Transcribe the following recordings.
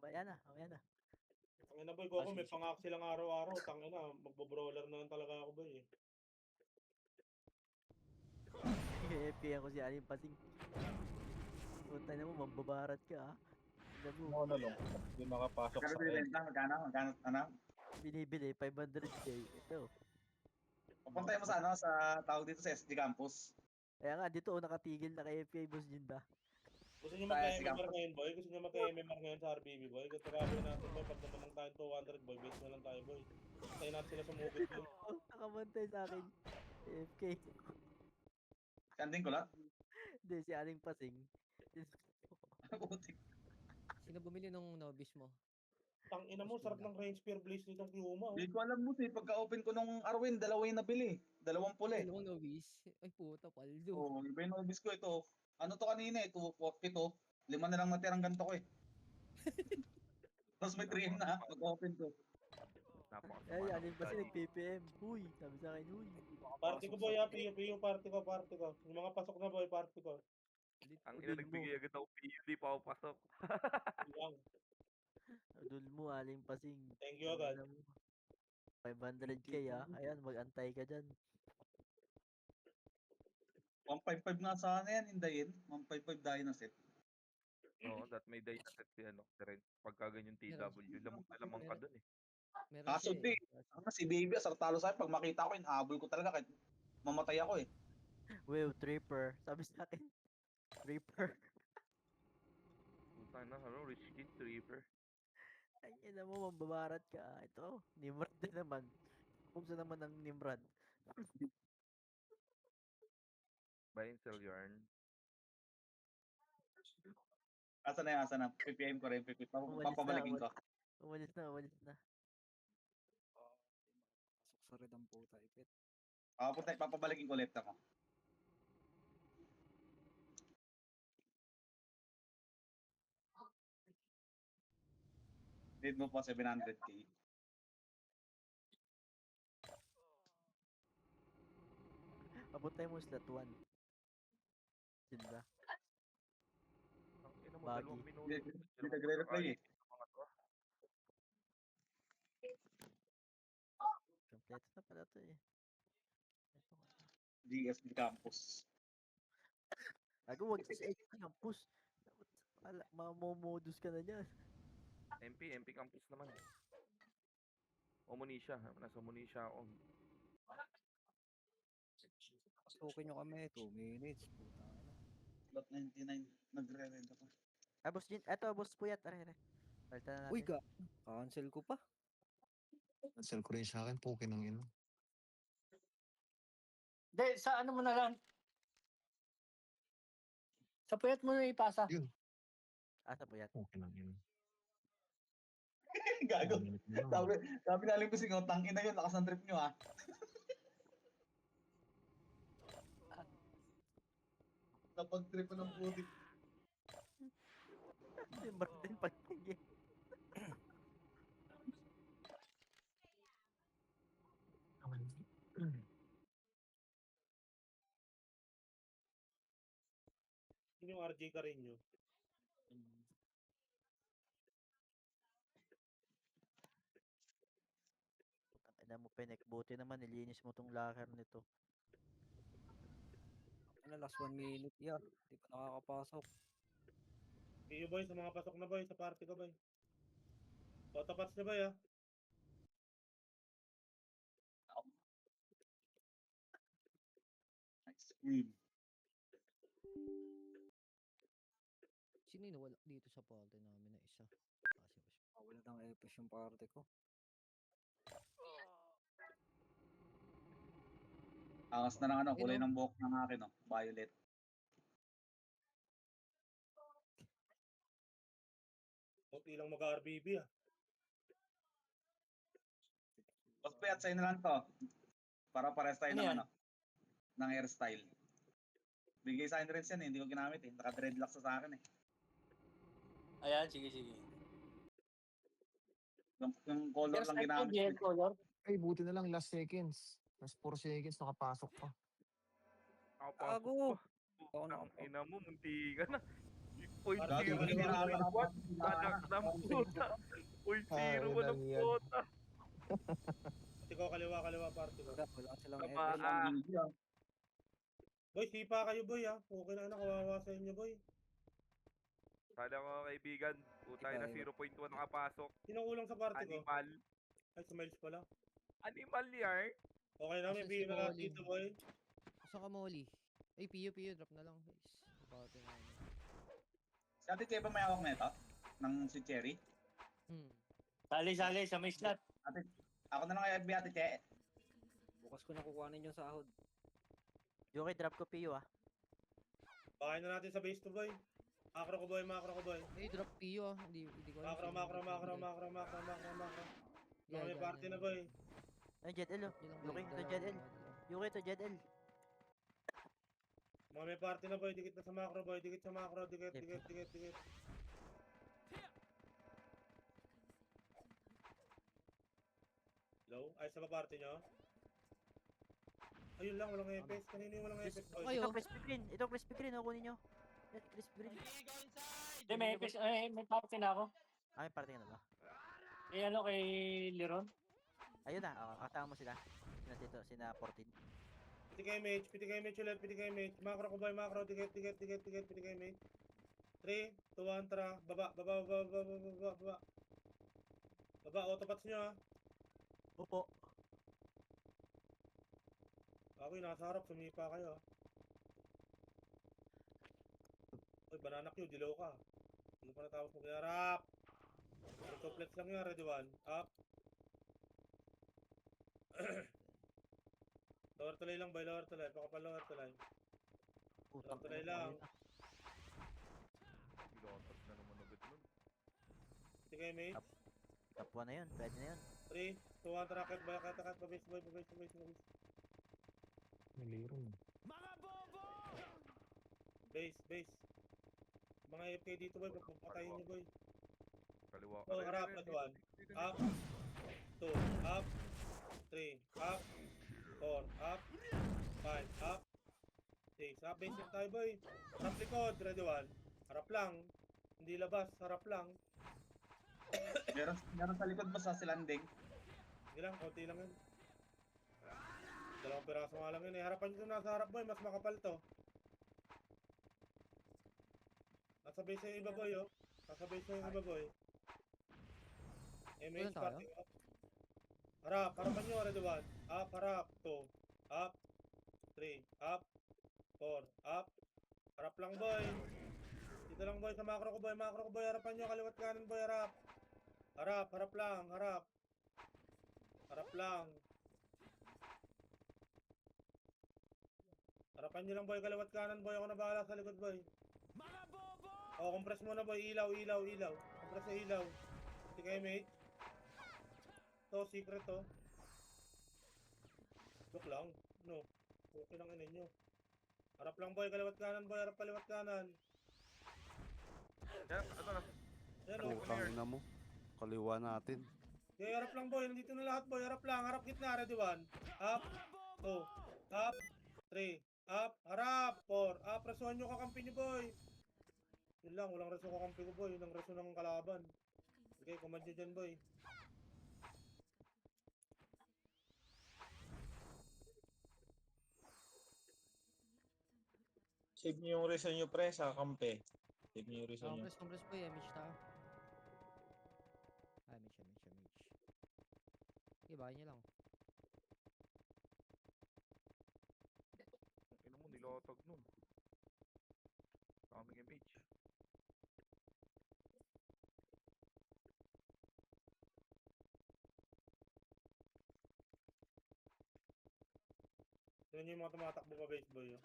Ayan na, ayan na. Tangina boy, Goku, may pangak silang araw-araw. Tangina, magbo-brawler na lang talaga ako boy. FK ako si Aling Pasing. Punta na mo, mambabarat ka, ah. Alam mo, Ano lang, hindi makapasok Magkano sa end. binibenta? Magkano, ano? binibili, 500k. Ito. Papuntahin mo sa ano, sa tawag dito sa SG Campus. Kaya nga, dito ako nakatigil na kay FK Boss Jinda. Gusto nyo Tayo, magka-MMR sige. ngayon boy? Gusto nyo magka-MMR ngayon sa RBB boy? Gagawin natin boy, pag naman tayo 200 boy, base na lang tayo boy. Tayo natin sila sumugod boy. Oh, nakabantay sa akin. FK. Kanding ko lang. Hindi, si Aling Pasing. Putik. Sino bumili nung novice mo? Tangina mo, sarap ng range spear blaze nitong Kyuma. Hindi ko alam mo pagka-open ko nung Arwin, dalawa yung nabili. Dalawang puli. Dalawang novice? Ay puta, paldo. Oo, iba yung nobis ko ito. Ano to kanina eh, 2 5 na lang natirang ganito ko eh. Tapos may 3M na pag-open ko. Ay, Aling Pasing nag-PPM. Huy, sabi sa akin, huy. Party ko boy, PU, party ko. Yung mga pasok na boy, party ko. Ang ina, nagbigay agad ako PU, di pa ako pasok. Lang. Dul mo, Aling Pasing. Thank you agad. 500k, ah. Ayan, mag-antay ka dyan. 155 nga sana yan, hindayin. 155 dahil na set. Oo, that may day set si ano, si Ren. Pagka ganyan TW, lamang na lamang ka dun eh. Meron Kaso siya di, eh. si Baby, asar talo sa'yo, pag makita ko, inahabol ko talaga kahit mamatay ako eh. Wow, Tripper. Sabi sa akin, Tripper. Puta na, ano, Rich Kid, Reaper. Ay, ina mo, mambabarat ka. Ito, Nimrod din naman. Kung saan naman ang Nimrod. Buy and sell yarn. Asa na, PPM ko rin, papabalikin ko. Umalis na. Pasok sa red ang puta, ipit. Papabalikin ko left ako. Need mo pa 700k. Papuntay mo slot 1. Sinda. Ang ina mo, Baggy. 2 minuto. Hindi nagre-reply eh. Kompleto na pala to eh. Ito nga. GSD Campus. Ako, wag sa campus. Mamomodus ka na dyan. MP campus naman. Omonisha, nasa Omonisha ako. Pasukin nyo kami, 2 minutes. Puta na. Lot 99, nagre-red ako. Boss Jin, eto, boss Puyat. Are. Balta na natin. Uy, cancel ko pa. Cancel ko rin sa akin, pukin ng ino. Hindi, sa ano mo na lang. Sa puyat mo na ipasa. Yun. Sa Puyat. Pukin ng ino. Gago. Sabi na alim ko si Ngotang, ina yun, lakas ng trip nyo ah. Napag-trip ko ng putik. Nimrod din pagtigil. Yun yung RJ ka rin nyo. Ina mo, Penek. Buti naman, nilinis mo tong locker nito. Ano, last 1 minute, yeah. Di pa nakakapasok. PU boy, sa mga pasok na boy, sa party ka boy. Totapats na boy ah. Nice. Sino yung nawala dito sa party namin na isa? Wala nang epis yung party ko. Angas na lang ano, kulay ng buhok ng akin oh, violet. Kunti lang mag-RBB ah. Boss Puyat, sa'yo na lang to. Para pares tayo Ano ng yan? ano, ng hairstyle. Bigay sa akin rin yan eh, hindi ko ginamit eh. Naka-dreadlocks sa akin eh. Ayan, sige. Yung color lang ginamit ko. Yes, color. Ay, buti na lang last seconds. Last 4 seconds, nakapasok pa. Nakapasok Gago! pa. Ang ina mo, munti ka na. Point Para zero, di kaliwa, point kaliwa. one. Anak ng puta. Point zero, Ay, walang lang yan. puta. Party ko, kaliwa, party ko. Wala silang Tama, FS. ah. Boy, sipa kayo boy ha. Okay na kawawa sa inyo boy. Sana ko kaibigan. Putay na Iba, 0.1 nakapasok. Sino kulang sa party ko? Animal. Ay, si Miles pala. Animal yan. Okay na, may Asan si bigyan na lahat Colin? dito boy. Saan ka Molly? Ay, Pio, drop na lang guys. Party namin. Si Ate Che ba may hawak na ito? Ng si Cherry? Sali sa may slot. Ako na lang kay FB Ate Che. Bukas ko na kukuhanin yung sahod. Joke, drop ko PU ah. Bakain na natin sa base to boy. Macro ko boy. Ay, drop Pio ah. Hindi ko alam Macro. Yeah, May yeah, party yeah. na boy. Ay, Jet L oh. Yun lang, Yuki, boy. to Jet L. Yuki, to Jet L. Mga may party na boy, dikit na sa macro boy, dikit sa macro, dikit. Hello? Ay, sa ba party nyo? Ayun lang, walang EPS. Kanino yung walang EPS boy? Kayo. Ito, crispy green. Ito, crispy green. Oh, kunin nyo. Yes, crispy green. Hindi, may party na ako. Ah, may party ka na ba? Eh, ano kay Liron? Ayun na, kasama mo sila. Sina dito, sina 14. PTK image. Macro ko boy, macro, dikit, PTK image. 3, 2, 1, tara. Baba. Baba, autopats nyo ha. Opo. Ako yung nasa harap, sumipa kayo ha. Uy, banana Q, dilaw ka. Ano pa natapos mo harap? Complex lang yan, ready one. Up. Lower tulay lang boy, lower tulay. Pakapal lower tulay. Putang Tuloy ina, lang. ayun na. Pilotas na naman agad nun. PTK image. Top 1 na yun, pwede na yun. 3, 2, 1, tara, kat, pabase boy. Niliron. Base. Mga AFK dito boy, papatayin nyo boy. Kaliwa. Oh, harap, that one. Up. 2, up. 3, up. 4, up. 5, up. 6, up. Base tayo boy. Harap likod, ready one. Harap lang. Hindi labas, harap lang. Meron sa likod ba sa silanding? Sige lang, konti lang yun. Dalawang piraso nga lang yun eh. Harapan nyo nasa harap boy, mas makapal to. Nasa base yung iba boy oh. Nasa base yung iba boy. MH Walang tayo? party up. Harap, harapan nyo, ready one. Up, harap, 2. Up. 3, up. 4, up. Harap lang boy. Dito lang boy sa macro ko boy, harapan nyo, kaliwat kanan boy, harap. Harap lang, harap. Harap lang. Harapan nyo lang boy, kaliwat kanan boy, ako na bahala sa likod boy. O, compress muna boy, ilaw. Compress sa ilaw. Hindi kayo mate. To, secret to. Joke lang. No. Okay lang inin nyo. Harap lang boy, kaliwat kanan boy, harap kaliwat kanan. Yan, ano na? Yan o. Putang ina mo. Kaliwa natin. Okay, harap lang boy, nandito na lahat boy, harap lang, harap gitna, ready one. Up, 2, up, 3, up, harap, 4, up, rasuhan nyo kakampi nyo boy. Yun lang, walang raso kakampi ko boy, yun ang raso ng kalaban. Okay, command nyo dyan boy. Save niyo yung reason nyo pre sa kampe. Save niyo yung reason nyo. Compress po eh, MH tayo. MH. Okay, bahay niyo lang. Ino mo, nilotag nun. Kaming MH. Yun yung mga tumatakbo pa base boy. Oh.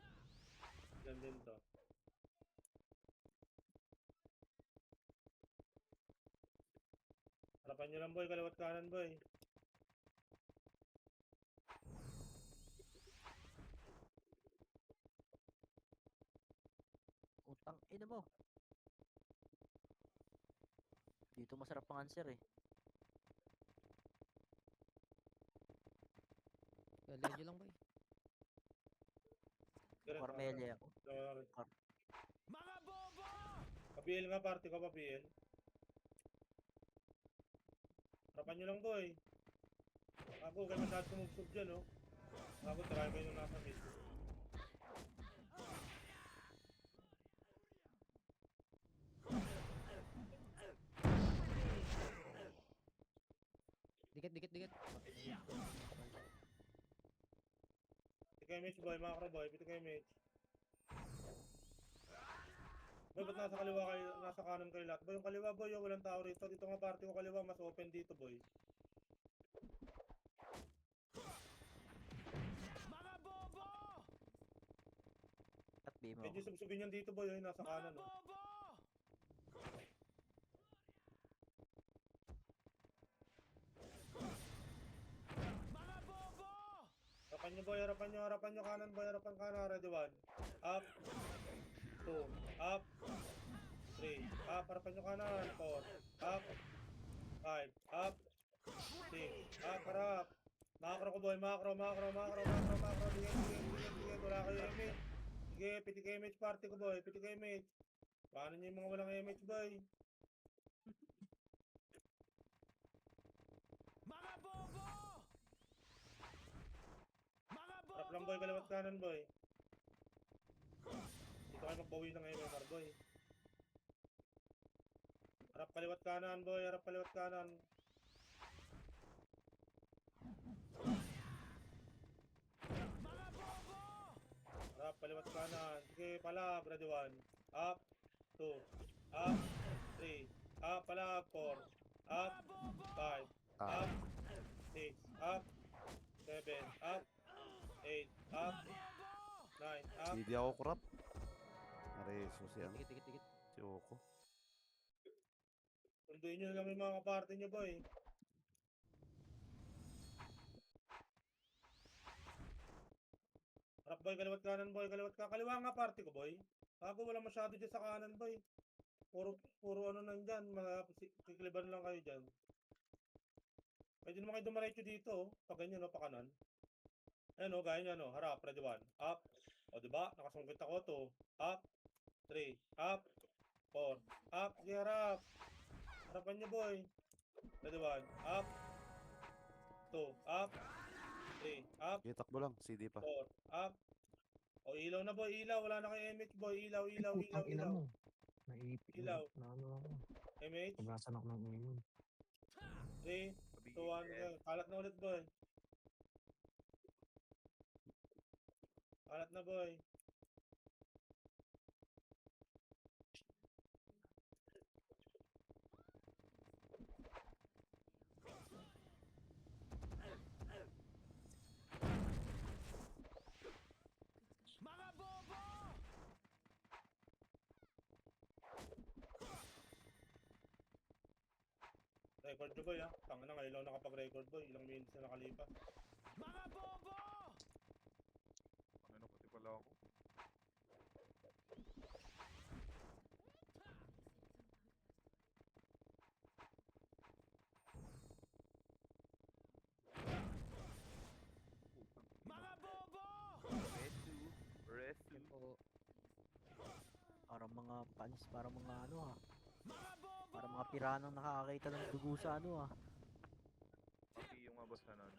Yan din to. Harapan nyo lang boy, kaliwat kanan boy. Utang ina mo. Dito masarap ang answer eh. Galing lang boy. Direct, Cormelia ako. Sorry. Pa-PL nga party ko, pa-PL. Harapan nyo lang, boy. Ako, kayo masyado sumubsob dyan, oh. Ako, try kayo nung nasa mid. Dikit, dikit, dikit. Piti kayo match, boy. Macro, boy. Piti kayo match. Boy, ba't nasa kaliwa kayo, nasa kanan kayo lahat? Boy, yung kaliwa, boy, oh, walang tao rito. Dito nga party ko kaliwa, mas open dito, boy. At B mo. Medyo subsubin yan dito, boy, oh, yung nasa kanan, oh. Harapan nyo kanan, boy, harapan kanan, ready, 1. Up, 2, up, 3, up, harapan nyo kanan, 4, up, 5, up, 6, up, harap. Macro ko, boy, macro, sige, wala kayo image. Sige, piti kayo image party ko, boy, piti kayo image. Paano nyo yung mga walang image, boy? Harap lang, boy, kaliwat kanan, boy. Dito kayo magbawi ng MMR, boy. Harap kaliwat kanan, boy, harap kaliwat kanan. Harap kaliwat kanan. Sige, palag, ready, 1. Up, 2, up, 3, up, palag, 4, up, 5, up, 6, up, 7, up, 8, up, 9, up. Hindi ako kurap. Nareso si ano, Dikit, dikit, dikit. si Oko. Sunduin nyo na lang yung mga kaparte nyo, boy. Harap, boy, kaliwat kanan, boy, kaliwat ka. Kaliwa nga party ko, boy. Ako wala masyado dyan sa kanan, boy. Puro ano nang dyan, mga kikliban lang kayo dyan. Pwede naman kayo dumaretso dito, oh. Pag ganyan, oh, pa kanan. Ayan, oh, gaya nyan, oh. Harap, ready, 1. Up. O, diba? Nakasungkit ako, 2. Up. 3. Up. 4. Up. Sige, harap. Harapan nyo, boy. Ready, 1. Up. 2. Up. 3. Up. Sige, takbo lang. CD pa. 4. Up. O, ilaw na, boy. Ilaw. Wala na kayo MH, boy. Ilaw. Putang ina mo. Naipit. Ilaw. Ano ako. MH. Pagnasan ako ng iyon. 3. 2, 1. Kalat na ulit, boy. Kalat na, boy. Record nyo, boy, ha? Tanga na, ngayon lang nakapag-record, boy. Ilang minutes na nakalipas. Ano pati pala ako. Resu. Oo. Parang mga panis, parang mga ano ah. Parang mga piranang nakakakita ng dugo sa ano ah. Pati yung mga boss na nun.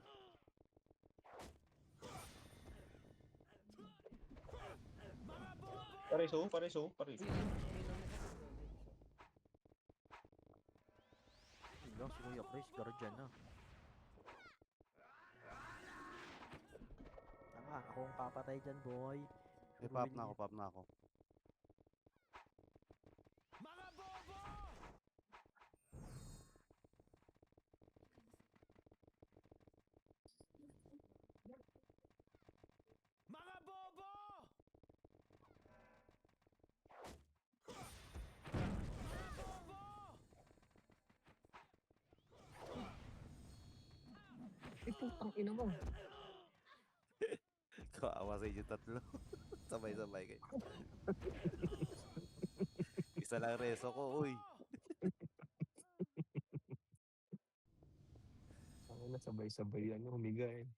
Pareso. Yun lang si Kuya Chris, guardian na. Tanga, ako ang papatay dyan, boy. Eh, pop na ako. Eh, putang ina mo. Kaawa sa inyo tatlo. Sabay-sabay kayo. Isa lang reso ko, uy. Ang ina, sabay-sabay yan. Humiga eh.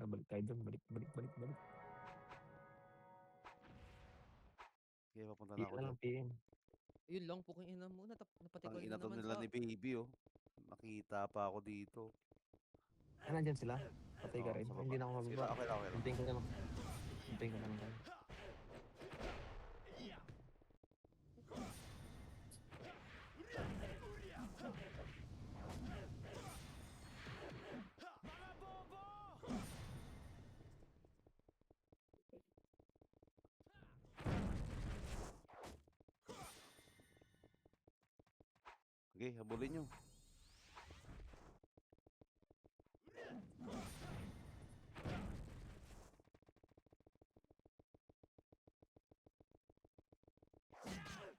Balik tayo doon. Balik. Sige, papunta na Dito ako na dyan. lang, PM. Yun lang, puking ina mo. Ang Napatikwal ina na to naman nila sa... ni Baby, oh. Nakita pa ako dito. Ah, nandyan sila? Patay ka Oo, rin. sa Ay, baba. hindi na ako Sige mababa. lang, okay lang, okay lang. Hintayin ko na lang. Hintayin ko na lang. Okay, habulin nyo.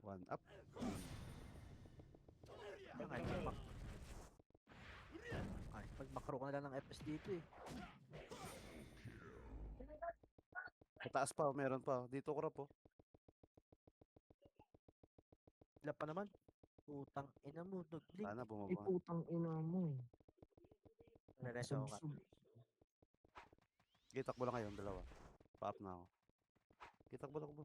One up. Ay, pag makro ka na lang ng FS dito eh. Sa taas pa, meron pa. Dito ko po. Sila pa naman. Utang ina mo, nag-blink. Sana Ay, bumaba. putang ina mo. Rereso ako ka. Sub-sub. Okay, takbo lang kayo, dalawa. Pa-up na ako. Okay, takbo lang po.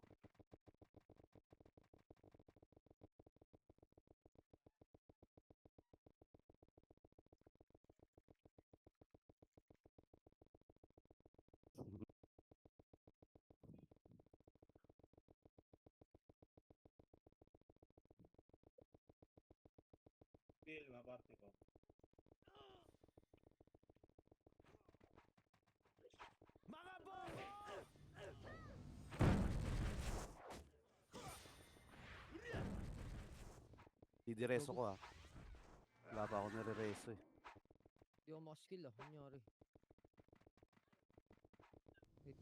Feel, mga party ko. Didireso ko ah. Wala pa ako nire-reso eh. Hindi ako makaskill ah. Nangyari. Wait.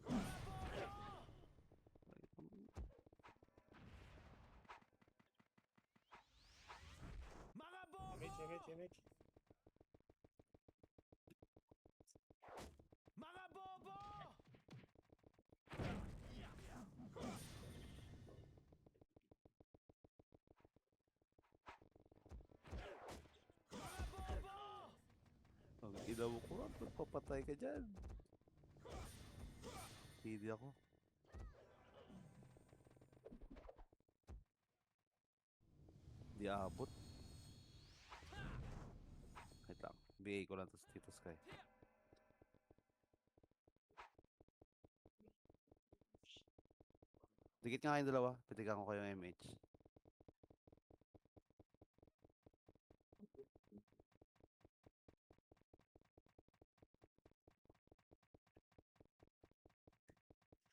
Image. Ang ina mo ko, papatay ka dyan. Hindi ako. Di abot. Wait lang. BA ko lang to sa Tito Sky. Dikit nga kayong dalawa. Pitigan ko kayo ng MH.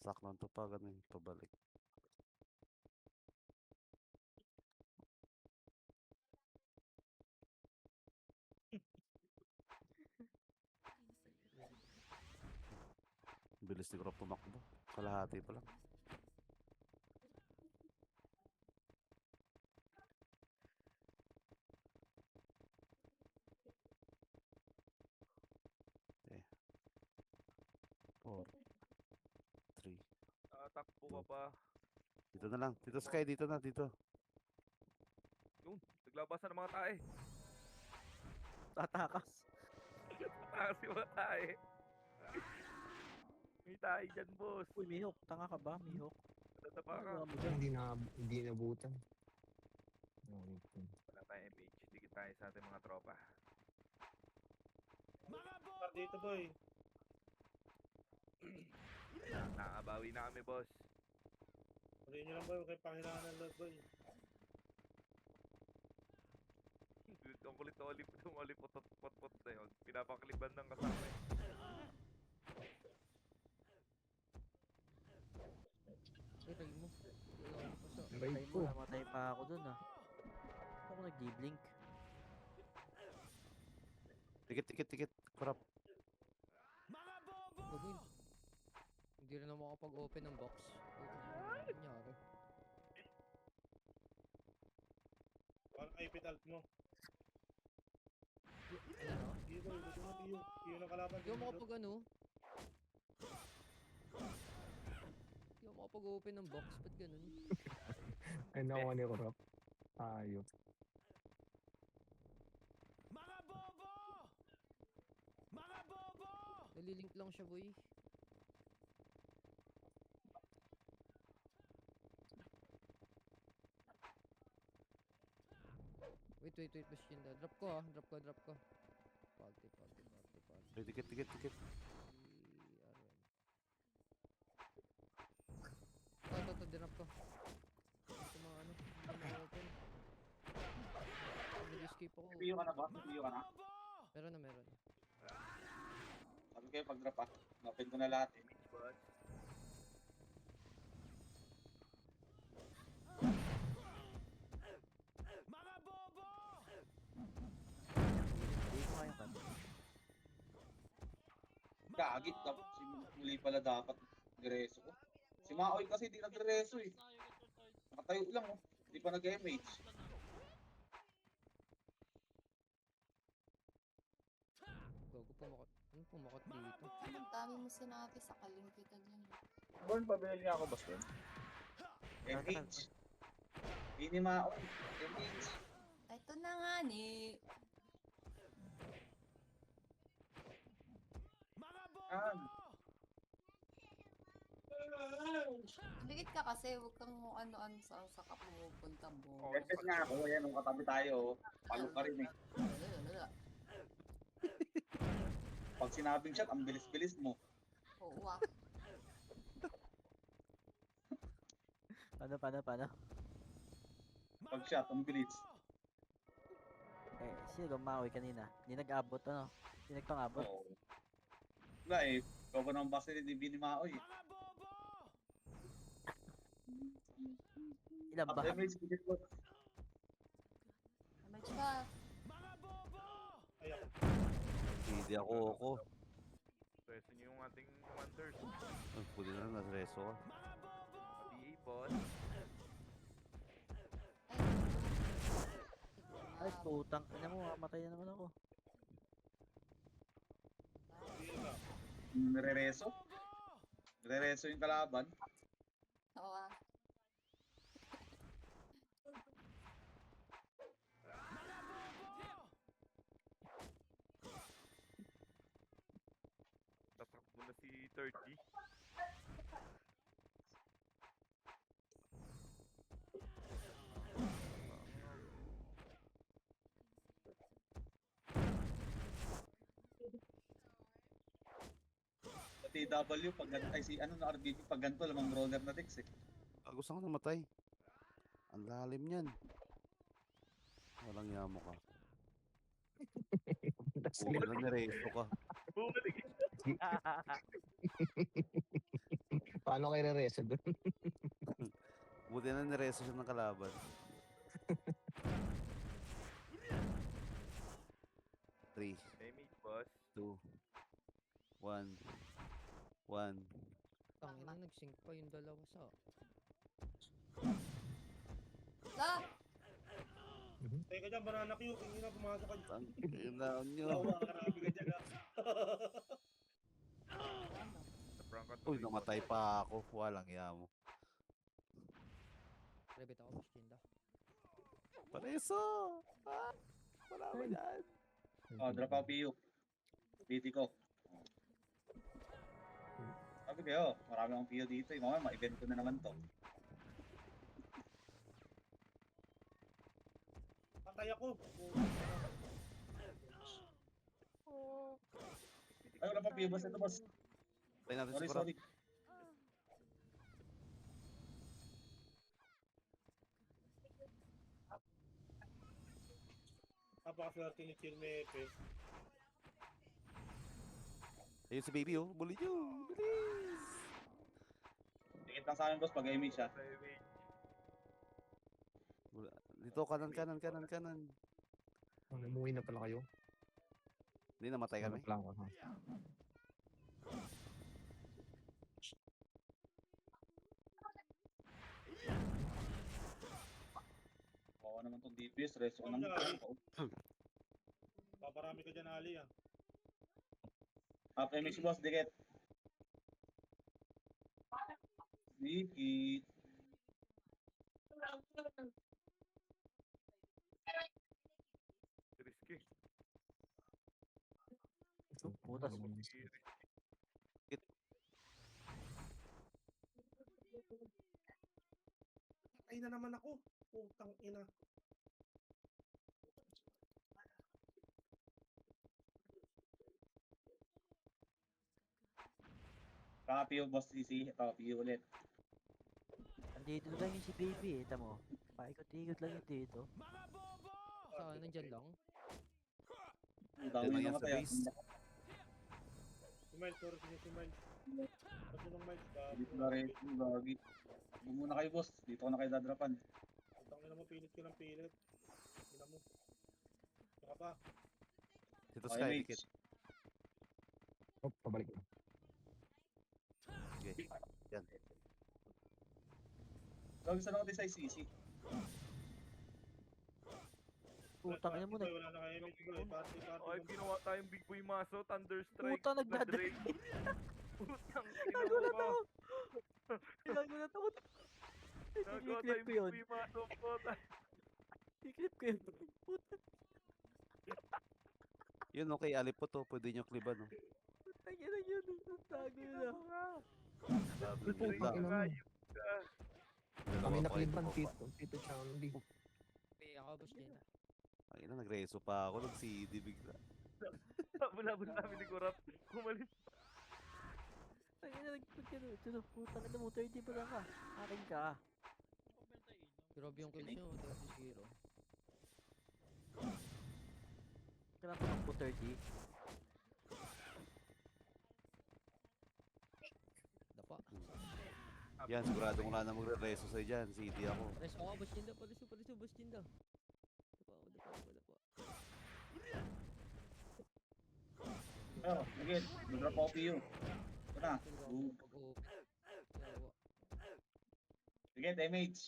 Saklang to pa, ganun, pabalik. Bilis ni Grop tumakbo. Kalahati pa lang. Okay. 4 3 Takbo ka pa. Dito na lang. Tito Sky, dito na, dito. Yun, naglabasan ng mga tae. Tatakas. Takas yung mga tae. May tae dyan, boss. Uy, Mihawk. Tanga ka ba, Mihawk? Natapa ka. Ano mo dyan? Hindi nabutan. Wala tayong MH. Dikit tayo sa ating mga tropa. Par dito, boy. Nakabawi na kami, boss. Tuloy nyo lang, boy. Huwag kayong panghinaan ng load, boy. Ang kulit na olipot na yun. Pinapakaliban ng kasama eh. Ay, ray mo. Wala ko pa sa... Ray Patay ko. mo, namatay pa ako dun ah. Ba't ako nag-blink? Tikit. Crap. Gagawin. Hindi rin ako makapag-open ng box. Ano nangyari? Parang ipit alt mo. Ano na? Tiyo, boy. Gusto mo, tiyo. Tiyo ng kalaban. Hindi ako makapag ano. Hindi ako makapag-open ng box. Ba't ganun? Ay, nakuha ni Corrup. Ayop. Nalilink lang siya, boy. Wait, Bashinda. Drop ko ah. Drop ko. Party. Ay, dikit. RM. Ito, dinap ko. Hindi ko maano. Hindi ko ma-open. Nag-escape ako. PU ka na ba? PU ka na? Meron na. Sabi kayo pag drop ah. Open ko na lahat eh. Hindi ko kaya kan. Gagi, si muli pala dapat nagreso ko. Si Maoy kasi di nagreso eh. Nakatayo lang oh. Hindi pa nag-MH. Gago pumakot. Ano pumakot dito? Ang dami mo sinabi sa kaling kita dyan. Born, pabili niya ako, boss. Born. MH. Hindi ni Maoy. MH. Ito na nga ni. Ah, Dikit ka kasi, huwag kang ano-ano sa ka pumupunta mo. SS nga ako. Ayan, nung katabi tayo. Palo ka rin eh. Pag sinabing shot, ang bilis-bilis mo. Oo ah. Paano? Pag shot, ang bilis. Eh, sino gumawi kanina? Hindi nag-abot ano? Hindi nagpang-abot. Oo. Wala eh. Ikaw ba naman basta ni Bini Maoy eh. Ilan ba? After MH, bilis mo. Match ka. Ayan. Hindi ako. Pwesto niyo yung ating commanders. Ay, pwede na nagreso ka. PA boss. Ay, putang ina mo, matay na naman ako. Hindi ka. Nire-reso. Nire-reso yung kalaban. Oo ah. Tatakbo na si 30. Sa TW, pag ay si ano na RBB, pag ganito, lamang roller na Dex eh. Gusto ko namatay. Ang lalim niyan. Walang yamo ka. Buti na nireso ka. Paano kayo re-reset doon? Buti na nireso siya ng kalaban. 3, Damage boss. 2, 1. Tangina, nag-sync pa yung dalawa sa... La! Teka dyan, banana Q. Hindi na pumasok ka dyan. Ang kailangan nyo. Tawa, karami ka dyan Sa Franco Uy, namatay pa ako. Walang yamo. Rebet ako, Bashinda. Pareso! Ah! Wala ba yan? Oh, drop out PU. BT ko. Sabi kayo, marami akong PU dito eh. Mamaya, ma-event ko na naman to. Patay ako. Ay, wala pa PU boss. Ito boss. Tayo natin si Kurap. Sorry. Napakaswerte ni Chilmepe. Ayun si baby oh. Bully nyo. Bilis! Tingit lang sa amin boss, pag MH siya. Dito, kanan. Umuwi na pala kayo. Hindi, namatay kami. Hanap lang ako. Oo naman tong DPS, reso ko naman. Paparami ka dyan, Ali ah. After MH boss, dikit. Dikit. Risky. Putas. Ay na naman ako. Putang ina. Copy yung boss CC. Copy ulit. Andito lang yung si baby eh, tamo. Paikot-ikot lang yung dito. Saan? Nandyan lang? Ang Diyan dami lang yan naman sa kaya. base. Si Miles, sorry, si Miles. Kasi nung Miles, Dito na rin. Gagi. Huwag muna kayo boss. Dito ko na kayo dadrapan. Utang na mo, pilit ko ng pilit. Ina mo. Saka pa. Dito Okay, Sky, mates. dikit. Oh, pabalik na. Okay. Yan. Gagi sa natin sa CC. Putang ina mo na. Wala na kayo, mate bro. Party. Ay, ginawa tayong Big Boy Maso, Thunderstrike, Puta, nagdadrive. Blood Rain. Putang ina Nagulat mo. ako. Nagulat ako. Nagawa I-clip tayong ko Big yun. Boy Maso, puta. I-clip ko yun. Puta. Yun, okay. Alip po to. Pwede nyo kliban, no? Putang ina yun. Tago na. Double Putang Rain, ina mo. ayos ka. Kami Dalawa pa nakliban, ito. Tito Chandy. Okay, ako boss din. Ay, na, nagreso pa ako. Nag-CD bigla. Bulabol namin ni Kurap. Umalis. Ang ina, nagpagkano. Putang ina mo, 30 pa lang ka. Akin ka. Grabe yung kills nyo, 30-0. Kailangan pa po 30. Dapa. Yan, sigurado ko na magre-reso sa'yo dyan. CD ako. Pares ako, boss Jinda. Pares boss Jinda. Dapa. Oh, again. Mag-drop copy you. Ito na. Boom. Pag-open. Dalawa. Sige, damage.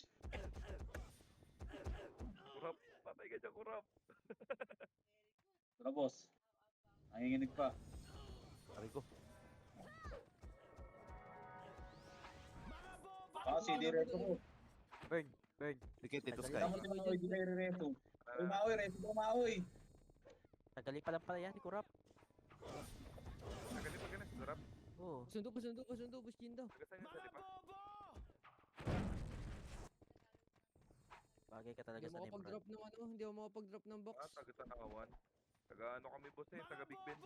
Kurap. Patay ka dyan, Kurap. Ito na boss. Nanginginig pa. Aray ko. CD reto ko. Burn. Dikit, Tito Sky. Tama si Maoy, di na reto. Uy, Maoy, reto ko Maoy. Tagali pa lang pala yan, si Kurap. Nagali pa ka na, Kurap. Oo. Pasundo, boss Jinda. Nagasan yun sa lipa. Bagay ka talaga Hindi sa ako Nimrod. makapag-drop ng ano, hindi ako makapag-drop ng box. Taga Tanawan. Taga ano kami boss eh, taga Big Ben.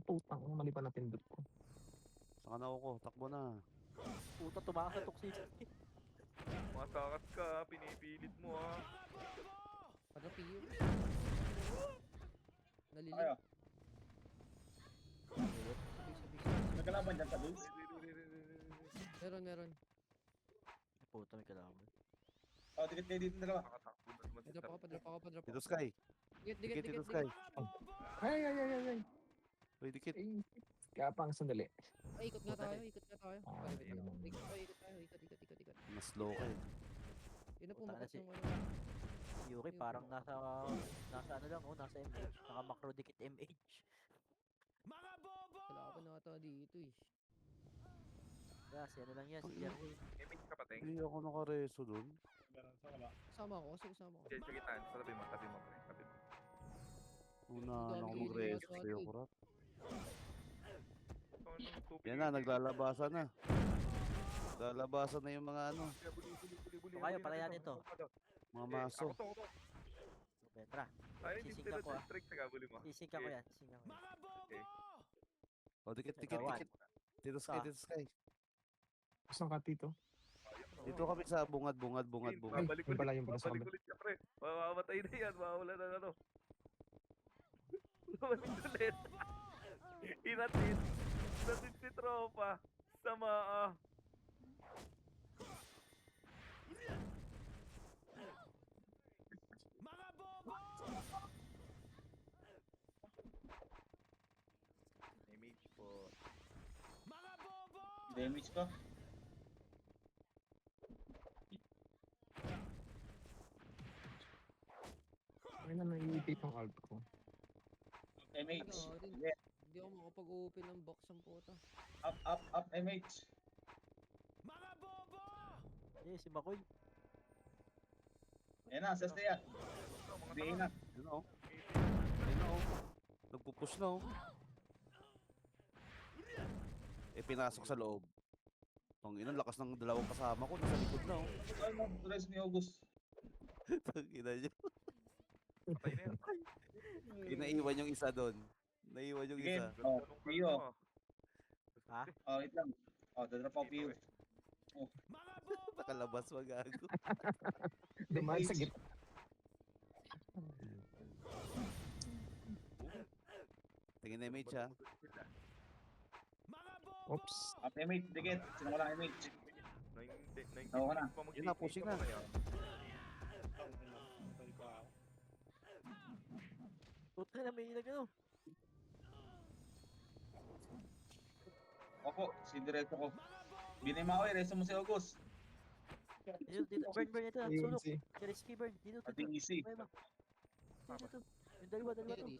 Putang, mali pa na pindot ko. Saka na ako. Takbo na. Puta, tumakas sa toxicity. Masakas ka, pinipilit mo ha. Para PU. Nalilit. Kaya, Sabay. nagkalaban dyan sa base. Meron. Puta, may kalaban. Oh, dikit kayo dito dalawa. Nakatakbo na naman si Padrap ako. Tito Sky. Dikit, Tito Sky. Ay. Uy, dikit. Ay, kaya pang sandali. Ay, ikot nga tayo. Ah, Ikot tayo. Ikot. Mas low ka eh. Yun na Puta na pumakas si- ng ano. Si Yuki parang nasa ano lang, oh, nasa MH. Naka macro dikit MH. Kailangan na ata dito eh. Kaya, si ano lang yan, si Jerwin. Image ka pating. Hindi ako nakareso dun. Meron sa kaba. Kasama ako. Sige, sige tan. Sa tabi mo, pre. Tabi mo. Una Dami ako kayo magreso nasa sa'yo, atin. Kurap. Ito, ano, tubig. Yan na, naglalabasan na. Naglalabasan na yung mga ano, So, kayo, palayanin to. mga maso. Ako to. Petra, Ay, hindi Sisig sila ako, ah. strike sa gabuli mo. sising ko yan. Okay. O, dikit. Nagawan. Tito Sky, Ah. Tito Sky. Saan ka, Tito? Dito kami sa bungad. Babalik yun pala ulit. yung pala sa Babalik kabila. ulit ka, pre. Mamamatay na yan. Mawawala na ano. Babalik ulit. Inatin si tropa. Sama Image po. Damage ka. Ay na, naiipit yung alt ko. MH. Ano, din. Yeah. Hindi ako makapag-open ng box ang puta. Up, MH. Eh, si Makoy. Ayan na, sas na yan. Hindi na. Yun o. Ayun na o. Nagpupush na o. Eh, pinasok sa loob. Ang ina, lakas ng dalawang kasama ko. Nasa likod na o. Ay, no, rest ni August. Tangina niyo. Patay na yan. Inaiwan yung isa doon. Naiwan yung Sige, isa. oh, Pio. Ha? Oh, wait lang. Oh, dadrop ako Pio. Nakalabas magago. Dumaan sa gitna. Tingin na image ha. Oops. Up, image, dikit. Sino ko lang image. 19 Tawa ka na. minutes pa Yun na, pushing na. Ang ina, patay pa ako. Puta na may nagano. Opo, si diretso ko. Binima ko eh, reso mo si August. Dito, burn ito. Ayun Sulok. si. Risky burn. Dito. Ating easy. Kuya ba? Dito. Yung dalawa to. Carry.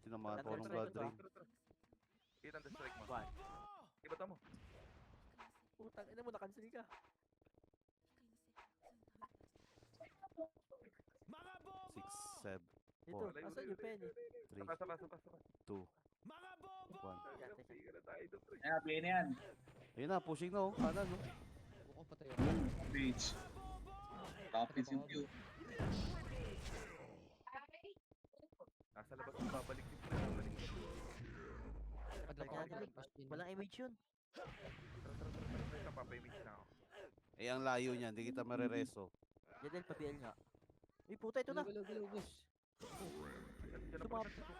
Tinamaan ko ng blood drain. Kita ang strike mo. One. Ibata mo. Putang ina mo, na-cancel ka. 6, 7, Dito, Four. asan yung penny? 3, Saka. 2, 1. Sige na tayo doon, pre. Ayan, play na yan. Ayun na, pushing na oh. Kanan no. Mukhang patay ako. Boom, page. Tapos yung view. Nasa labas yung babalik yung pre. Babalik yung pre. Padlock ako. Walang Pass din. Walang image yun. Tara, papay-image na ako. Eh, ang layo niyan. Hindi kita marereso. Jadel, pa-BL nga. Uy, puta, ito na. Galaw, boss. Diyan na Lumapit. pa.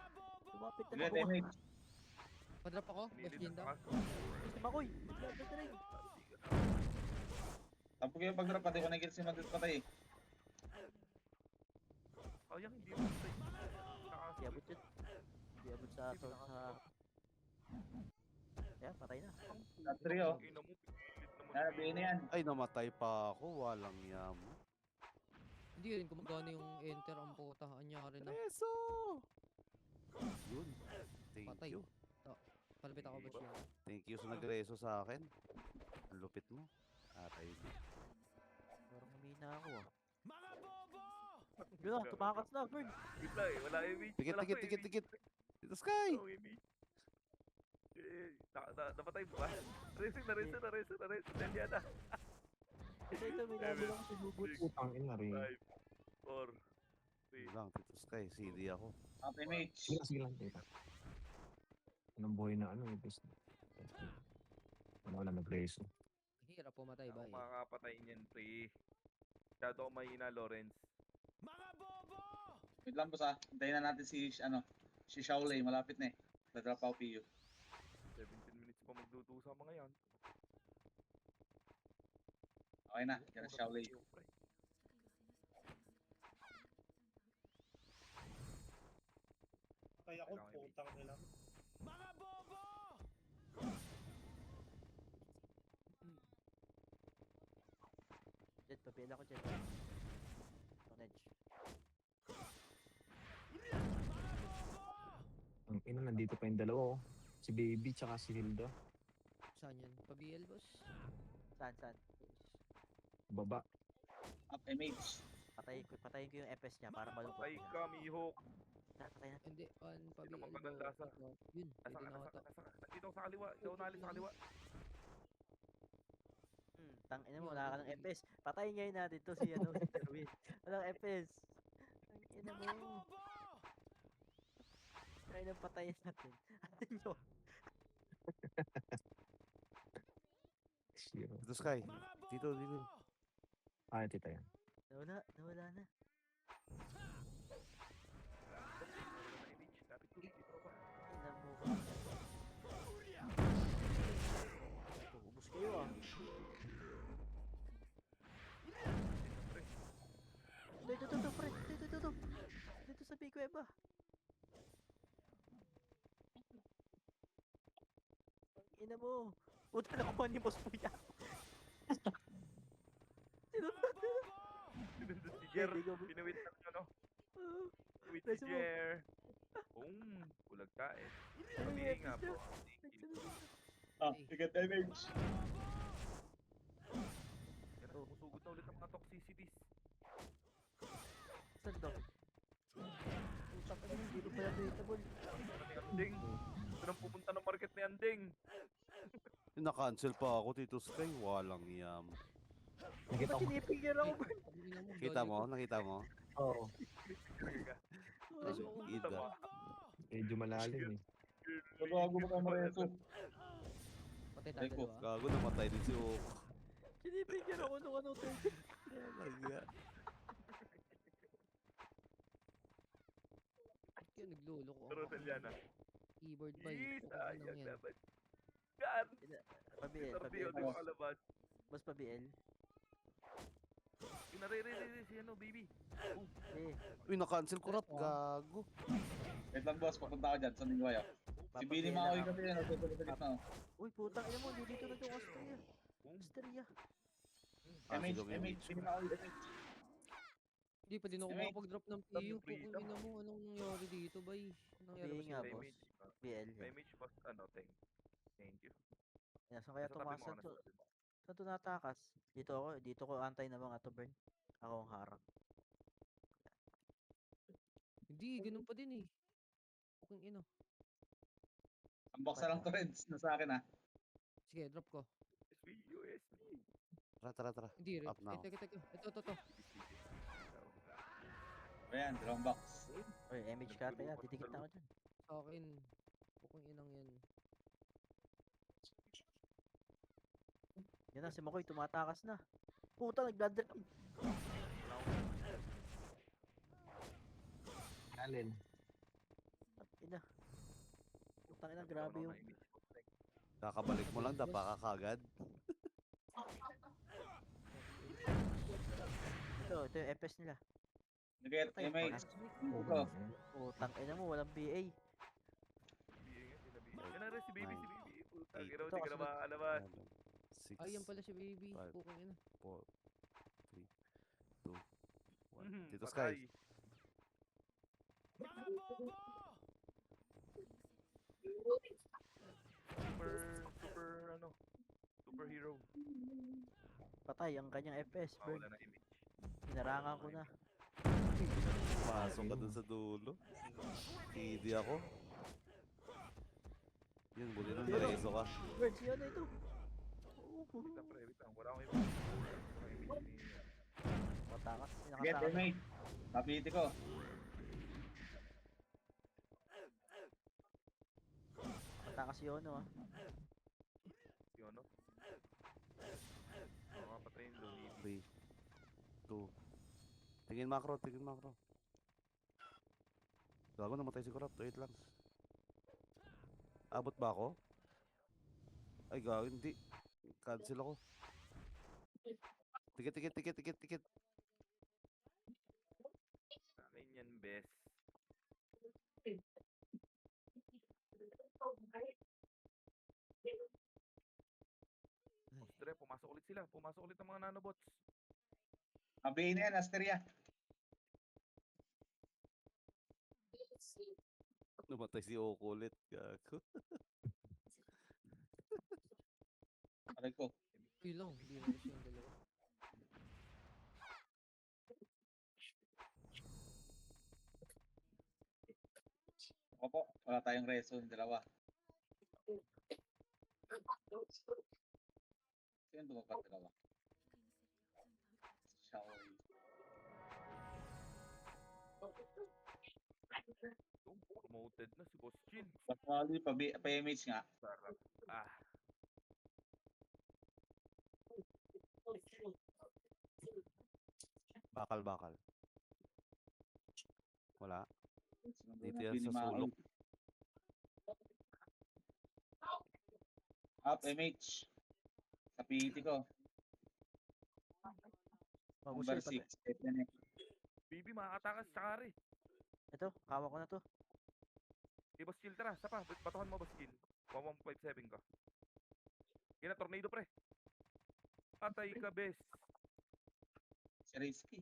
Lumapit na Sige, ako. image. Padrop ako. Boss Nilid Jinda. ang kaso. Si Makoy. Lumapit na rin. Tapos kayo pag-drop, pati ko nakikita si Madrid patay. Oh, yan, hindi mo patay. Di abot yun. Di abot sa... Ayan, patay na. Top 3 oh. Ina mo, pilit naman. Yan, play na yan. Ay, namatay pa ako. Walang yamo. Hindi rin gumagana yung enter ang puta. Anya ka rin na. Reso! Yun. Thank Patay. you. Palapit ako, boss Jinda. Thank you sa nagreso sa akin. Ang lupit mo. Atay din. Parang humina ako ah. Yun na, tumakas na, Bird. Wait lang eh, wala image. Tikit, Wala tikit, pa tikit, image. tikit. Dito, Sky! Walang image. Napatay mo ba? Racing na. Dali na. Ito, may nabi lang sinubot. Putang ina rin. 5, 4, 3. Yun lang, Tito Sky. CD ako. Top image. Sige lang, tita. Anong buhay na ano, ibis na. Wala nag-reso. Hirap pumatay ba Ako makakapatay niyan, pre. Masyado ako mahina, Lawrence. Wait lang boss ah. Hintayin na natin si, si Shaolei. Malapit na eh. Dadrop ako Pio. 17 minutes pa magdudusa mga yan. Okay na, yan na Shaolei. Kaya ako, putang ina. Jet, pa-BL ako, Jet. Tonage. Ang ina, nandito pa yung dalawa oh. Si Baby tsaka si Hilda. Saan yan? Pa-BL, boss? Saan? Baba. Up image. Patayin ko yung FS niya para malungkot Ay, niya. Mihawk. Patay na. Hindi, on pa-BL. naman maganda sa- Yun, Nasa pwede na ata. Nandito ako sa kaliwa. Ikaw nali sa kaliwa. Tangina mo, wala ka ng FS. Patayin ngayon natin to si Terwin. Walang FS. Tangina mo. Try na patayin natin. Ano yun? Zero. Tito Sky. Dito. Ah, tita yan. Nawala na. Wala na image. Lapit ko. Dito pa. Ina mo. Ubus kayo ah. Dito, pre. Dito. Dito sa Big Web ah. Ina mo. Puta na kuha ni Boss Puya. Sino? Sinundot si Jer. Hindi ko. Pinawit na nyo, no? With si Nasa mo. Jer. Boom. Bulag ka eh. Pabili nga, bro. Ah, ticket image. Yan, musugod na ulit ang mga toxicities. Saan daw? Putak ka hindi ko pala tradable. Ano ni Anding? Ito nang pupunta ng market ni Anding. Na-cancel pa ako, Tito Sky. Walang yam. Nakita Ba't ko. sinipigil ako? Nakita mo? Oo. Talaga. Alas mo, Ida. Medyo malalim eh. Gago mo tayo mareso. Patay Ay, tayo ko. dalawa. Gago, namatay din si Oko. Kinibigyan ako nung ano, to. Talaga. Kaya nagluloko Pero ako. Selyana. Keyboard ba Yee, yun? Pukang sayang yan. naman. Gar! Pa-BL, Torneo, pa-BL. di makalabas. Boss pa-BL. Yung nare-re-re si ano, baby. Eh, Uy, na-cancel ko rap. Gago. Wait lang boss, papunta ka dyan. Saan yung waya? Si Billy pa-BL Maoy lang kasi yan. Nagsusulit na. uy, putang ina mo, hindi dito na yung Austria. Austria. Ah, MH, sige, MH, Billy Maoy, MH. Hindi pa din ako May- makapag-drop ng PU. freedom. Pukang ina mo. Anong nangyari dito ba eh? Nangyari ba Sabihin nga, sa'yo? boss. BL. May Yan. image pas, ano, thank you. Yan, saan kaya Nasa tabi mo tumakas? ka, nasa tabi mo. Saan to natakas? Dito ko antay na mga to burn. Ako ang harap. Hindi, ganun pa din eh. Pukang ina. Unbox na lang to, Reds. Nasa akin ah. Sige, drop ko. USB. Tara. Hindi, Up na ako. Teka. Ito. Ayan, dalawang box. Uy, MH ka kaya, didikit na ako dyan. Sa akin. Pukang inang yan. Yan na, si Makoy, tumatakas na. Puta, nag-blood Alin? ina. Putang ina, grabe yung... Kakabalik mo lang, dapa ka kagad. Ito yung FS nila. Nag-get Patay, MH. wala. Ito. Putang ina mo, walang BA. Yan na rin si baby, si baby. Puta, Eight. ginaw, Ito, di ka na kasunod. makakalabas. 6, Ay, yan pala si baby. Five. Pukang ina. 4, 3, 2, 1. Dito Patay. Sky. Superhero. Patay ang kanyang FS, burn. Wala na image. Hinarangan ko na. Pasok ka dun sa dulo. Hindi ako. Yun, buti nang nareso ka. Burn, siya na ito. Wait lang. Wala akong image. Matakas, Get nakatakas. MH. Kapiti ko. Matakas yun, ah. Yun, no? Oo, patayin doon. 3, 2. Tingin macro. Gago, namatay si Corrupt. Wait lang. Abot ba ako? Ay, gago, hindi. Cancel ako. Tikit. Akin yan, best. Austria, pumasok ulit sila. Pumasok ulit ang mga nanobots. Kabihin na yan, Asteria. Namatay si Oko ulit. Gago. Aray ko. Uy lang, hindi na siya yung dalawa. Ako po, wala tayong reso ng dalawa. Sino dumapat dalawa? Shaoy. Promoted na si Boss Chin. Pasali, pa-image nga. Sarap. Ah. Bakal. Wala. Dito yan Billy sa Maoy. sulok. Up, MH. Kapiti ko. Number Mabusil, 6. FNX. Baby, makakatakas sa kare. Ito, kawa ko na to. Di Boss Kill, tara. Sapa, batuhan mo Boss Kill. 1157 ka. Kina, tornado pre. Patay ka, best. Si Risky.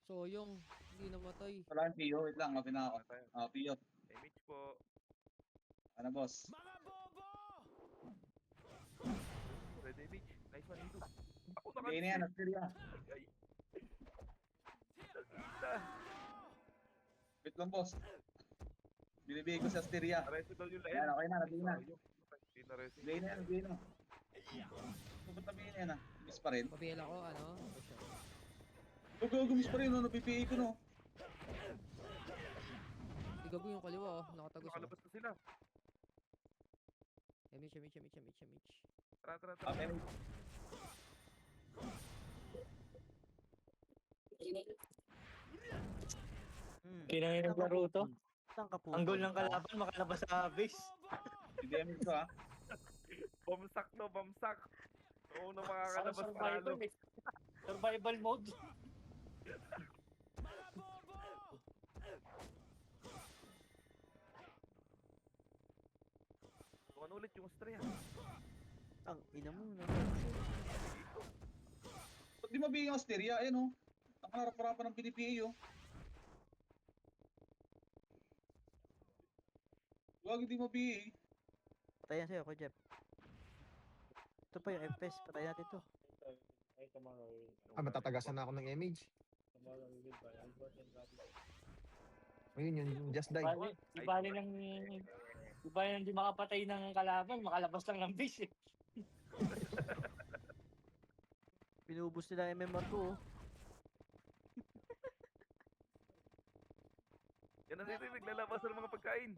So, yung hindi namatay. Wala yung Pio. Wait lang, mapin na ako. Patay. Pio. Image po. Ano, boss? Red image. Nice one, Hito. Ako na Kabihin na yan, Asteria. Ay. Tita. Wait lang, boss. Binibigay ko sa Asteria. Nareso daw yung Ayan, okay na, nabihin na. Hindi nareso. Nabihin na yan. Pupunta nabihin na yan, ah. Miss pa rin. Mabiyala ko, ano? Ito siya. Gumis pa rin, no? Napipiay ko, no? Igago yung kaliwa, oh. Nakatagos, oh. Nakalabas na sila. Emich, emich, emich, emich, emich. Tara, tara, tara. Okay. Kinangin ng laro to. Saan ka po? Ang goal ng kalaban, makalabas sa base. Hindi namin ko, ha? Bamsak no, bamsak. Oo na makakalabas Survival, panalo. survival mode. Kung ano ulit yung Australia. Ang ina mo na. Ba't di mabigyan ang Asteria? Ayan, oh. Nakaharap-harapan ng PDPA, oh. Huwag hindi mabigyan. Patayan sa'yo, Kuya Jeff. Ito pa yung FPS. Patayin natin to. Matatagasan na ako ng image. Ayun yung just die. Di bali nang di makapatay ng kalaban, makalabas lang ng base eh. Pinubos nila yung MMR ko, oh. Yan na sila, naglalabas ng mga pagkain.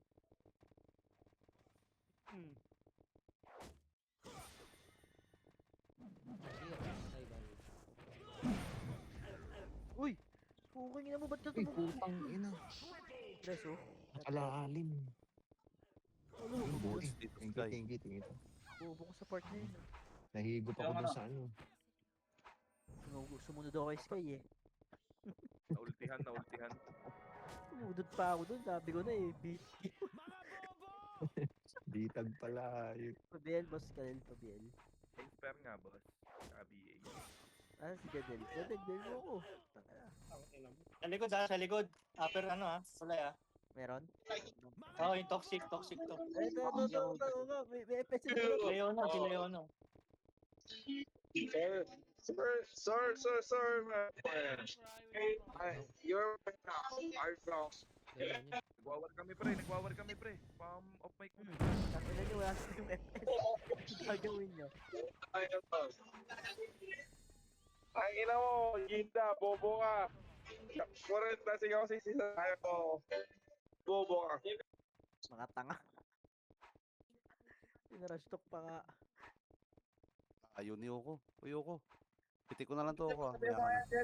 Uy! Puking ina mo, ba't ka Uy, tumugtog? putang ina. Tres, oh. Alalim. Ano? Yung boy. Dito, Thank Sky. you, thank you. Bubo ko sa part na yun. Nahigo pa ako dun sa ano. Sumunod ako kay Sky, eh. Naultihan, naultihan. Sumunod pa ako dun. Sabi ko na, eh. Beat. Ditag pala. Pabiel, boss. Kalil, Pabiel. Expert nga, boss. KBA. Ah, si Gadel. Gadel, mo ako. Tanga. Sa likod ha, sa likod. Upper ano ha, kulay ha. Meron? Oo, yung toxic to. Ito. May FPS na dito. Leono, si Leono. Sir, you're Ayun, yun. Nagwawar kami, pre. Pam off mic mo. Tangina nyo, wala sa yung FPS. Ano gagawin nyo? Ang ina mo, Ginda, bobo ka. Kurent na sigaw sisisa tayo ko. Bobo ka. Mga tanga. Pinarash talk pa nga. Ayaw ni Yoko. Uy, Yoko. Piti ko na lang to ako, ah. Maya ka na.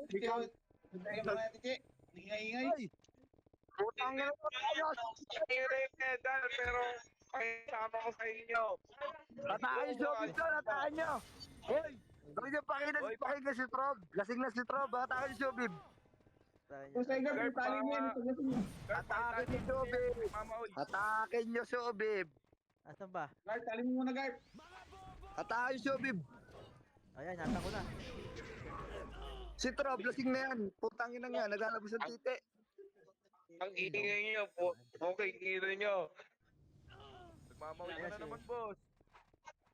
Ikaw, tayo mga tiki. Ingay-ingay. Putang ina mo tayo. Ingay medal, pero pakisama ko sa inyo. Atakan nyo, Showbiz doon! Atakan nyo! Hoy! Huwag nyo pakinggan si Trob! Lasing na si Trob! Atakan nyo, Showbiz! Kung sa inyo, pagpalin mo yan. Atakin nyo, Showbiz! Mama, oy. Atakin nyo, Showbiz! Asan ba? Garp, talin mo muna, Garp. Atakan nyo, Showbiz! Ayan, nata ko na. Si Trob, lasing na yan! Putang ina nga, naglalabas ng titi! Ang ingay nyo po. Okay, ingay nyo. Nagmamawid ka na naman, boss.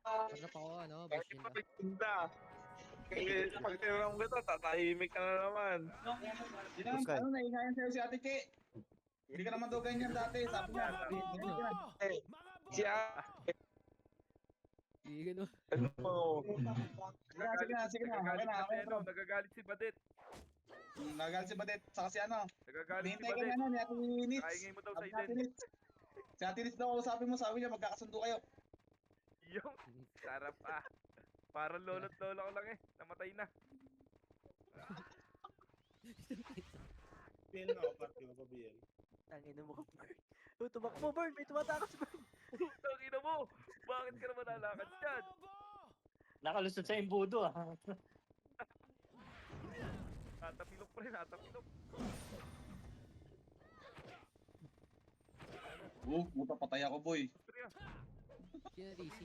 Sarap ako, ano, boss Bakit yun pa na. Ginda? Pag tinanong kita, tatahimik ka na naman. Yan, Sky. ano, naingayan sa'yo si Ate Ki. Hindi ka naman daw ganyan dati, sabi niya. Siya, Hindi ganun. ano mo? Sige na. Okay na. Nagagalit si Badet. Nagagal si Badet, saka si ano. Nagagalit si Hintay ka Badet. na ano, ni Ate Nitz. Kaingay mo daw sa Sabi ni Ate Eden. Nitz. Si Ate Nitz daw, sabi mo, sabi niya, magkakasundo kayo. Yung, sarap ah. Parang lolo't lolo ko lang eh. Namatay na. Pin na ako, party mo, Pabiel. Tangina mo ka, Bird. Oh, tumakbo, Bird. May tumatakas, Bird. Tangina mo! Bakit ka naman lalakad dyan? Nakalusot sa imbudo ah. Natapilok pa rin, natapilok. Puta, patay ako, boy. Australia. Sino DC?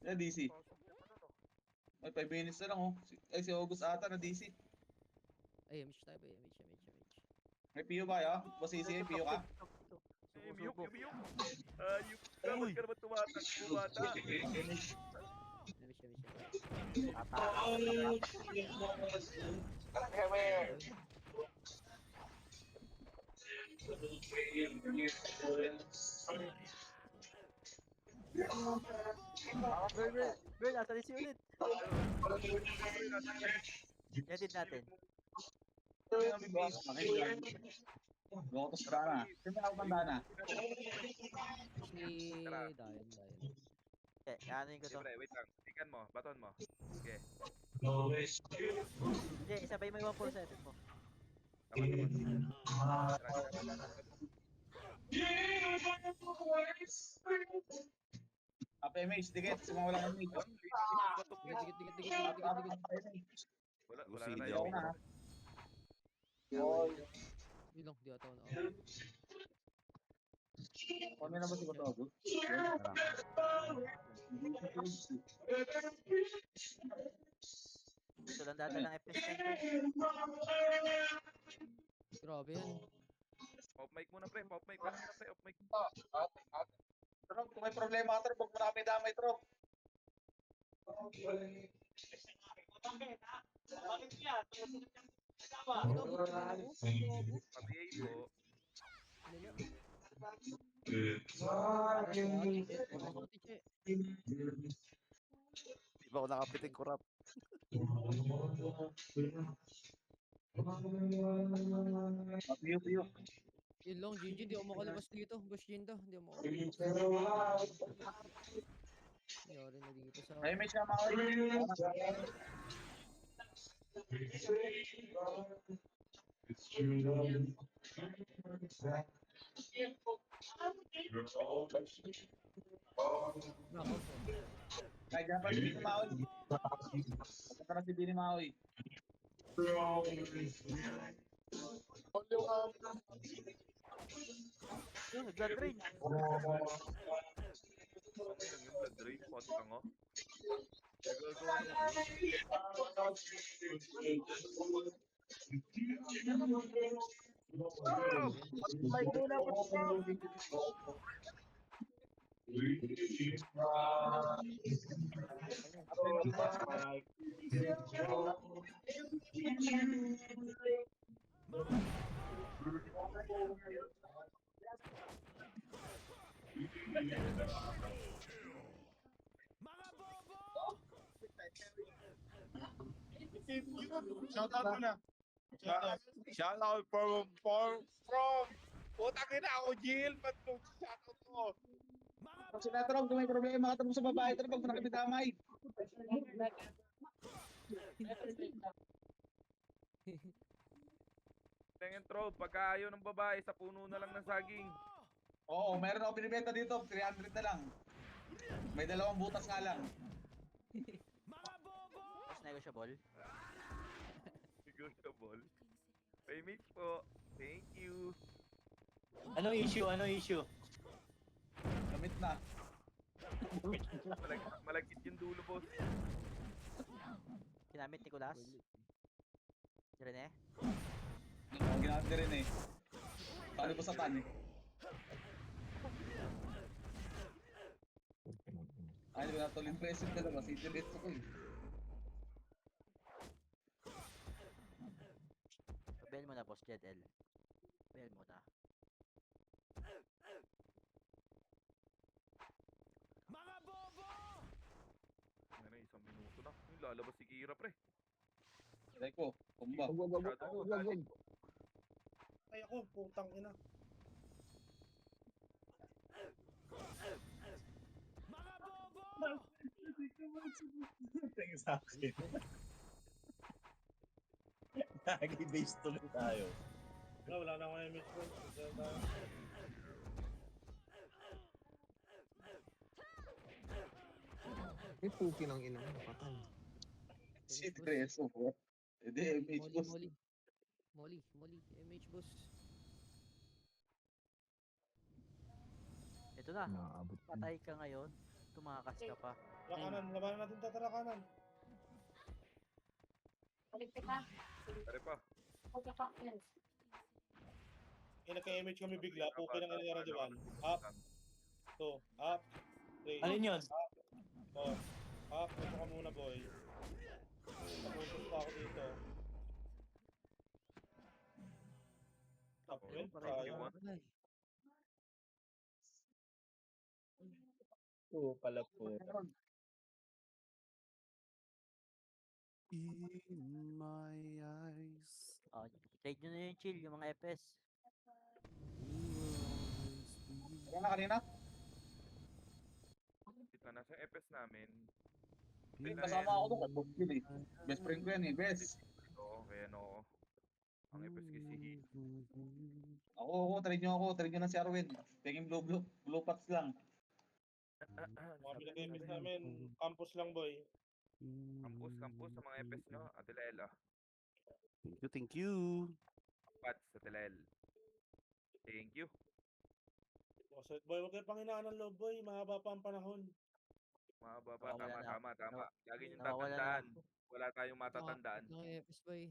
Eh, DC. Ay, 5 minutes na lang, oh. Si August ata na DC. Ay, Amish tayo ba? Amish. May PO ba, ya? Boss Easy, may PO ka? Eh, miyok. Ayup. Dapat ka naman bumata. Amish. Come here. Bird, nasa DC ulit. Edit natin. Kaya bibigyan sa akin. Lotos ka na. Sino ako bandana? Si Tara. Dayan. Okay, ano ko to? Libre, wait lang. Tikan mo, baton mo. Okay. Okay, isabay mo yung 147 mo. Tama, tama. Tara. Apa MH, dikit. Semua wala kang Walang MH. batok. Dikit. Wala na Lucy, tayo. Ako na. Yun lang, di ata ako na. Kami na ba si Kotogo? Ito lang data ng FPS center. Grabe yan. Pop mic muna pre, pop mic. Pop mic. Trop, kung may problema ka, Trop, huwag mo na kami damay, Trop. Pa-PA po. Di ba ako nakapiting kurap? Piyo. Yun lang, GG, di ako makalabas dito. Boss Jinda, di ako makalabas. Yari na dito sa... May MH na mga Kaya dyan pa si Bini Maoy. Pagkata na si Bini Maoy. Yung blood drain. Okay lang yung blood drain. Pot ka nga. Nagagawa naman. Shoutout mo na. Shoutout from Putang ina ako, Jill. Ba't nung shoutout mo? Pag sila, Trop, kung may problema ka sa babae, Trop, huwag mo na kami damay. Tingin throw, pagka ayaw ng babae, sa puno na lang ng saging. Oo, meron ako binibenta dito, 300 na lang. May 2 butas nga lang. Mas negotiable. Negotiable. Paymate po. Thank you. Ano issue? Gamit na. Malagkit yung dulo, boss. Kinamit ni Kulas. Rene. Ang ginamit rin eh. Paano po sa tan eh? Ay, hindi ko natuloy impressive talaga. City Reds ko eh. Bell mo na, boss Jed L. Bell mo na. Ano, 1 minuto na. Yung lalabas si Kira, pre. Aray ko, kumba. Ay ako, putang ina. Tingin sa akin. Nag-base tuloy tayo. Wala na akong MH bro. May puki ng ina mo, patay. City Reds ko. Hindi, MH boss. Molly, MH boss. Ito na. Nakaabot. Patay ka ngayon. Tumakas ka pa. Tara kanan, labanan natin to, tara kanan. Pare pa. Kaya nagka-MH kami bigla, okay lang yung radyoan. Up, 2, up, 3, Alin yun? up, 4, up, ito ka muna boy. Napuntos pa ako dito. Top Oh, 12, thank you, sayang. man. Oo pala po. In my eyes. Oh, trade nyo na yung chill, yung mga FS. Wala na kanina? Kita na sa FS namin. Yung kasama ako doon, boss yun eh. Best friend ko yan eh, best. Oo, kaya no. Ang FS kasi si Heat. Ako, trade nyo na si Arwin. Tingin blue pots lang. Mga pinag-ipis namin, campus lang boy. Campus sa mga FS nyo. Atilel ah. Thank you. Pats, Atilel. Thank you. Boy, huwag kayo panghinaan ng loob boy, mahaba pa ang panahon. Mga baba, Nawawala na tama. Lagi niyong nawawala na tatandaan. ako. Wala tayong matatandaan. Mga FS boy.